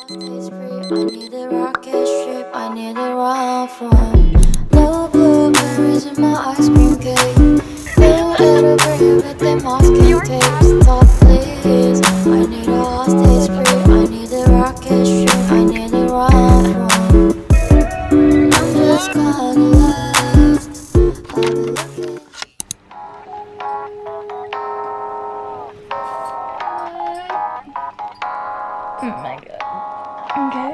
Stays free. I need the rocket ship. I need the run from no blueberries in my ice cream cake. No little bread with the masking tapes. Stop, please. I need a hostage free. I need the rocket ship. I need the run from. I'm just gonna last. I'll be looking. Oh my god. Okay.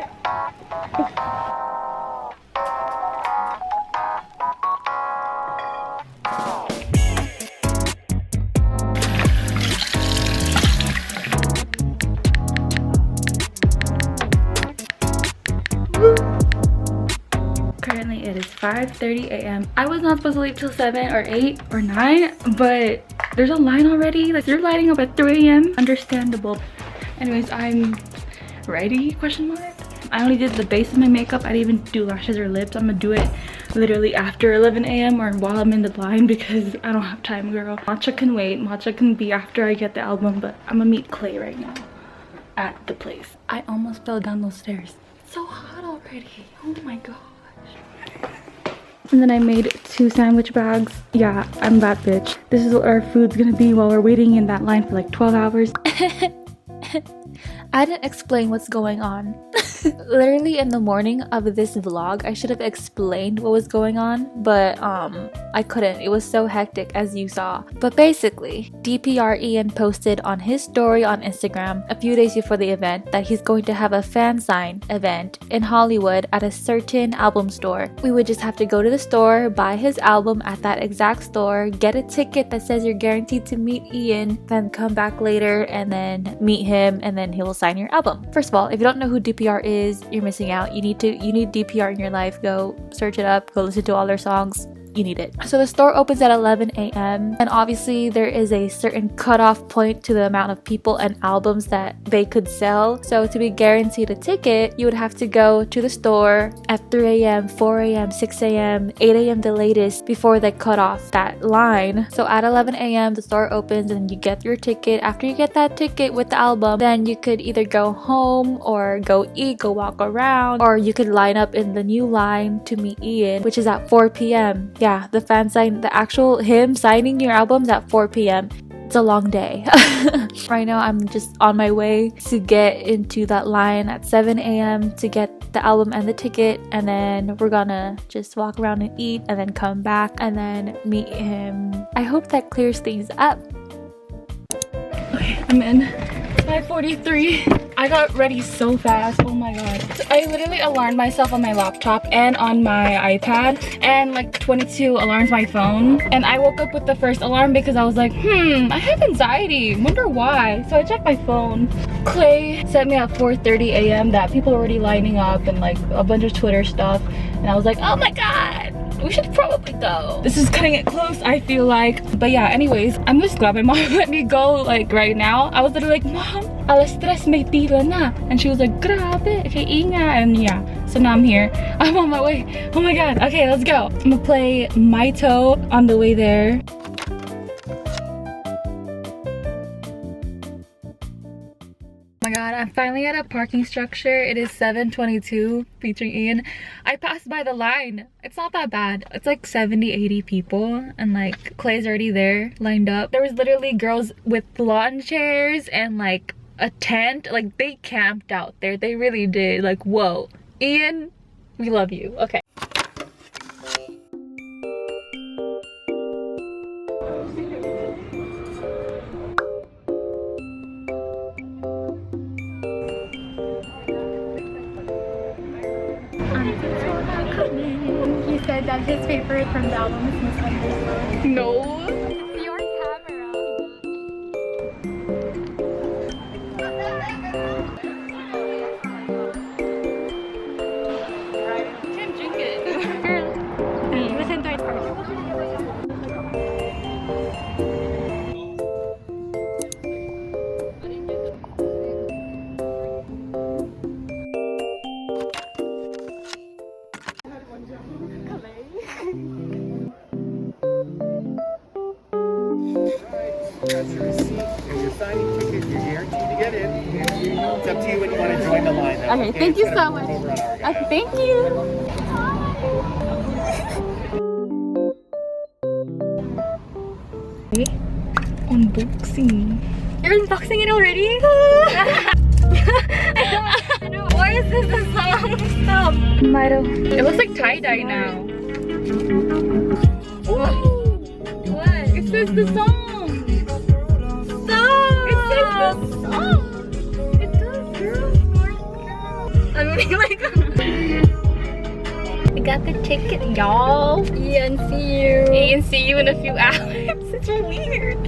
Currently it is 5:30 a.m. I was not supposed to leave till 7 or 8 or 9, but there's a line already. Like, they're lighting up at 3 a.m. Understandable. Anyways, I'm ready, question mark. I only did the base of my makeup. I didn't even do lashes or lips. I'm gonna do it literally after 11 a.m. or while I'm in the line because I don't have time, girl. Matcha can wait. Matcha can be after I get the album, but I'm gonna meet Clay right now at the place. I almost fell down those stairs. It's so hot already. Oh my gosh. And then I made 2 sandwich bags. Yeah, I'm that bitch. This is what our food's gonna be while we're waiting in that line for like 12 hours. I didn't explain what's going on. Literally in the morning of this vlog, I should have explained what was going on, but I couldn't. It was so hectic, as you saw. But basically, DPR Ian posted on his story on Instagram a few days before the event that he's going to have a Fansign event in Hollywood at a certain album store. We would just have to go to the store, buy his album at that exact store, get a ticket that says you're guaranteed to meet Ian, then come back later and then meet him, and then he will sign your album. First of all, if you don't know who DPR is, you're missing out. You need DPR in your life. Go search it up, go listen to all their songs. You need it. So the store opens at 11 a.m. and obviously there is a certain cutoff point to the amount of people and albums that they could sell. So to be guaranteed a ticket, you would have to go to the store at 3 a.m., 4 a.m., 6 a.m., 8 a.m. the latest before they cut off that line. So at 11 a.m. the store opens and you get your ticket. After you get that ticket with the album, then you could either go home or go eat, go walk around, or you could line up in the new line to meet Ian, which is at 4 p.m. Yeah, the fan sign, the actual him signing your albums at 4 p.m. It's a long day. Right now, I'm just on my way to get into that line at 7 a.m. to get the album and the ticket, and then we're gonna just walk around and eat, and then come back and then meet him. I hope that clears things up. Okay, I'm in. 5:43. I got ready so fast. Oh my god. So I literally alarmed myself on my laptop and on my iPad, and like 22 alarms my phone. And I woke up with the first alarm because I was like, I have anxiety. Wonder why. So I checked my phone. Clay sent me at 4:30 a.m. that people are already lining up and like a bunch of Twitter stuff. And I was like, oh my god, we should probably go. This is cutting it close, I feel like. But yeah, anyways, I'm just glad my mom let me go like right now. I was literally like, Mom, alas 3 may pila na. And she was like, grabe, okay, inga. And yeah, so now I'm here. I'm on my way. Oh my god, okay, let's go. I'm gonna play Miito on the way there. Oh my god, I'm finally at a parking structure. It is 7:22 featuring Ian. I passed by the line. It's not that bad. It's like 70-80 people, and like Clay's already there lined up. There was literally girls with lawn chairs and like a tent. Like they camped out there. They really did. Like, whoa. Ian, we love you. Okay. He said that his favorite from the album is Misunderstood. No. It's your camera. Can't drink it. Girl, listen to it first. fine. That's Okay, thank you so much. Over an hour, guys. Okay, thank you. Unboxing. You're unboxing it already? I don't. Why is this a song? Stop. Miito. It looks like tie-dye now. What? It says the song. Stop. It says the song. It does, girl. Smart girl. I mean, like. I got the ticket, y'all. Ian, see you. Ian, see you in a few hours. It's so weird.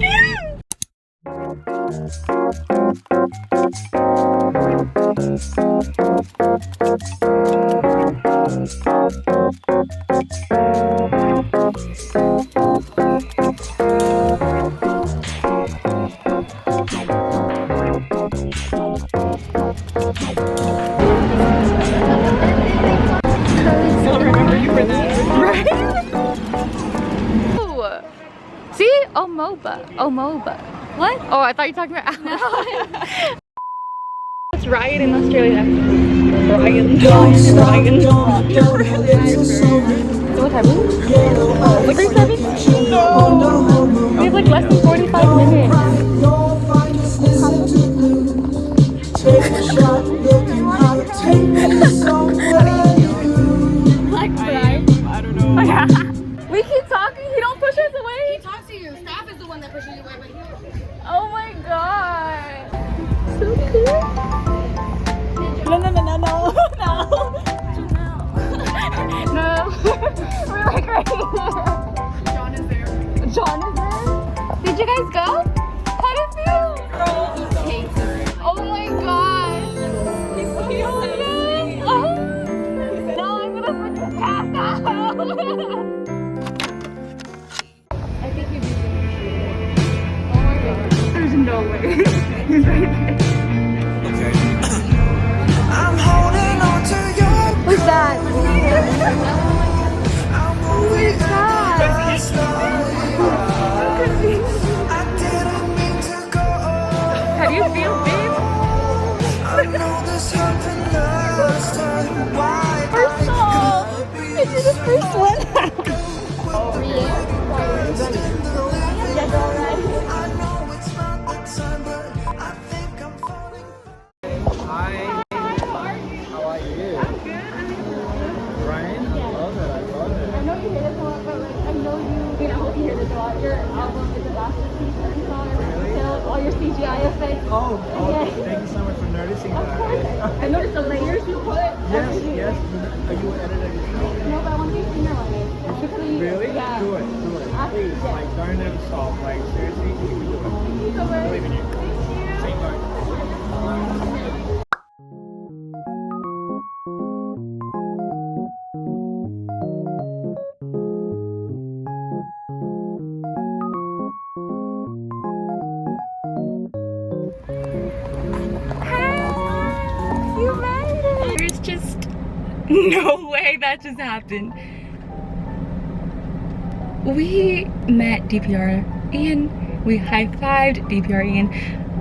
See? Omoba. What? Oh, I thought you were talking about No. It's Ryan in Australia. Ryan. What time is it? 3:17? No! We have like less than 45 minutes. Like, right? I don't know. Yeah. We keep talking, he don't push us away. He talks to you. Staff is the one that pushes you away, but he Oh my god. So cool. No. No. We're like right here. John is there. John is there? Did you guys go? How do you feel? Oh my god. He's so good. Oh. No, I'm gonna freaking pass out. I think you do. Oh my god. There's no way. He's right there. I'm holding on to your Who's that? Who is that? I didn't mean to go. How do you feel, babe? I know this happened last time. Why? First song. This is the first one. I know it's not the time, but I think I'm falling. Hi. How are you? Ryan? I love it. I love it. I know you hear this a lot, but like I know you hope you hear this a lot. Your album is a masterpiece. You saw all your CGI effects. Oh, Yeah. thank you so much for noticing Of that. course. I noticed the layers you put. Yes. Are you an editor yourself? No, but I want to see your layers. Really? Yeah. Do it. Please, Yeah. like, don't ever stop. Like, seriously, you can do it. Thank you so much. Believe in you. Same time. You made it. There's just no way that just happened. We met DPR Ian. We high-fived DPR Ian.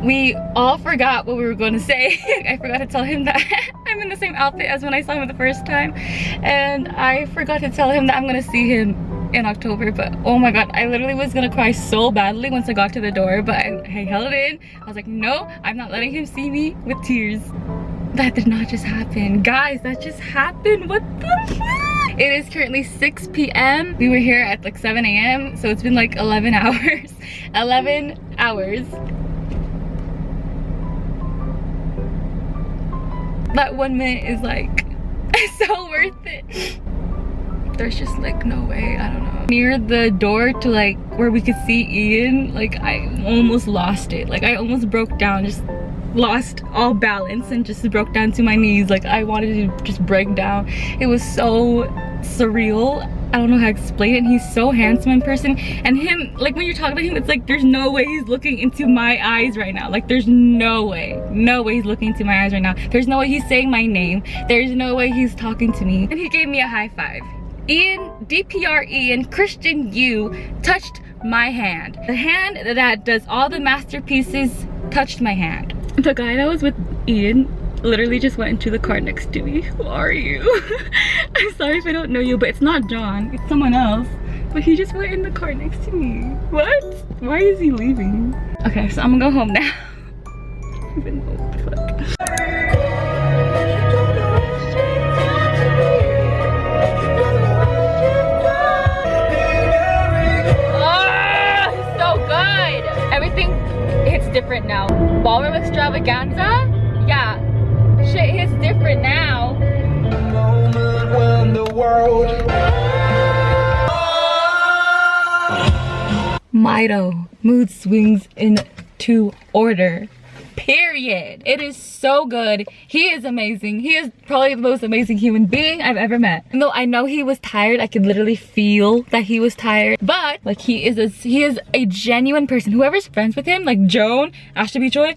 We all forgot what we were going to say. I forgot to tell him that I'm in the same outfit as when I saw him the first time. And I forgot to tell him that I'm going to see him in October. But oh my god, I literally was going to cry so badly once I got to the door. But I held it in. I was like, no, I'm not letting him see me with tears. That did not just happen. Guys, that just happened. What the fuck? It is currently 6 p.m. We were here at like 7 a.m. So it's been like 11 hours. 11 hours. That 1 minute is like so worth it. There's just like no way, I don't know. Near the door to like where we could see Ian, like I almost lost it. Like I almost broke down, just lost all balance and just broke down to my knees. Like I wanted to just break down. It was so surreal. I don't know how to explain it. And he's so handsome in person, and him, like when you're talking to him, it's like there's no way he's looking into my eyes right now. Like there's no way he's looking into my eyes right now. There's no way he's saying my name. There's no way he's talking to me. And he gave me a high five. Ian, DPR Ian, Christian U touched my hand. The hand that does all the masterpieces touched my hand. The guy that was with Ian, literally just went into the car next to me. Who are you? I'm sorry if I don't know you, but it's not John, it's someone else. But he just went in the car next to me. What? Why is he leaving? Okay, so I'm gonna go home now. Even what the fuck. Oh, so good. Everything hits different now. Ballroom extravaganza? Yeah. Shit hits different now. When the world Miito mood swings into order. Period. It is so good. He is amazing. He is probably the most amazing human being I've ever met. And though I know he was tired, I could literally feel that he was tired. But like he is a genuine person. Whoever's friends with him, like Joan, Ashton Joy,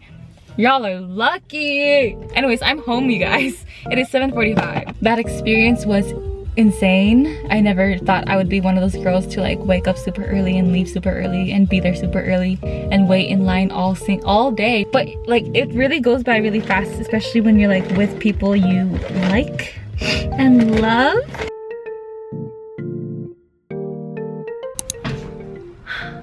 y'all are lucky. Anyways, I'm home, you guys. It is 7:45. That experience was insane. I never thought I would be one of those girls to like wake up super early and leave super early and be there super early and wait in line all day. But like it really goes by really fast, especially when you're like with people you like and love.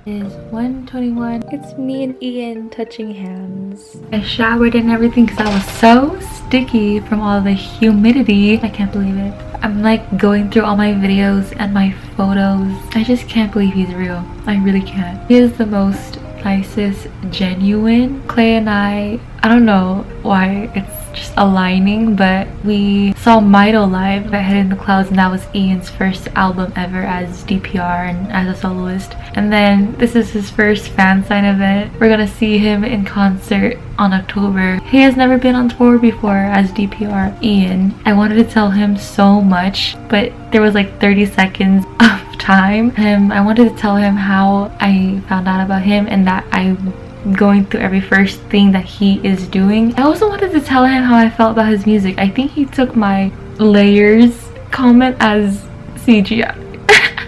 It is 1:21. It's me and Ian touching hands. I showered and everything because I was so sticky from all the humidity. I can't believe it. I'm like going through all my videos and my photos. I just can't believe he's real. I really can't. He is the most nicest, genuine. Clay and I don't know why it's just aligning, but we saw Miito live at Head in the Clouds, and that was Ian's first album ever as DPR and as a soloist. And then this is his first Fansign event. We're gonna see him in concert on October. He has never been on tour before as DPR Ian. I wanted to tell him so much, but there was like 30 seconds of time. I wanted to tell him how I found out about him and that I'm going through every first thing that he is doing. I also wanted to tell him how I felt about his music. I think he took my layers comment as CGI.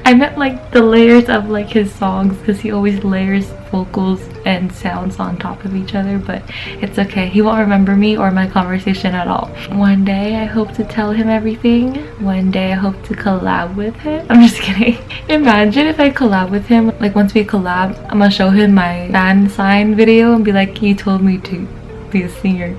I meant like the layers of like his songs, because he always layers vocals and sounds on top of each other, but it's okay. He won't remember me or my conversation at all. One day I hope to tell him everything. One day I hope to collab with him. I'm just kidding. Imagine if I collab with him. Like once we collab, I'm gonna show him my Fansign video and be like, you told me to be a singer.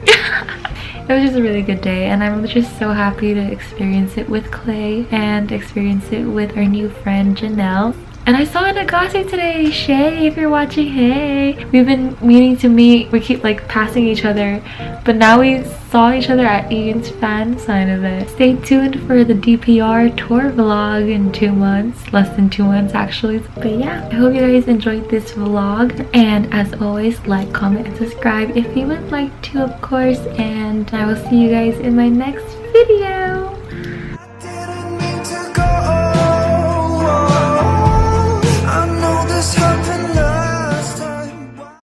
It was just a really good day, and I'm just so happy to experience it with Clay and experience it with our new friend Janelle. And I saw an ahgascuseme today. Shay, if you're watching, hey. We've been meaning to meet. We keep like passing each other, but now we saw each other at Ian's Fansign event. Stay tuned for the DPR tour vlog in 2 months. Less than 2 months actually. But yeah, I hope you guys enjoyed this vlog. And as always, like, comment, and subscribe if you would like to, of course. And I will see you guys in my next video.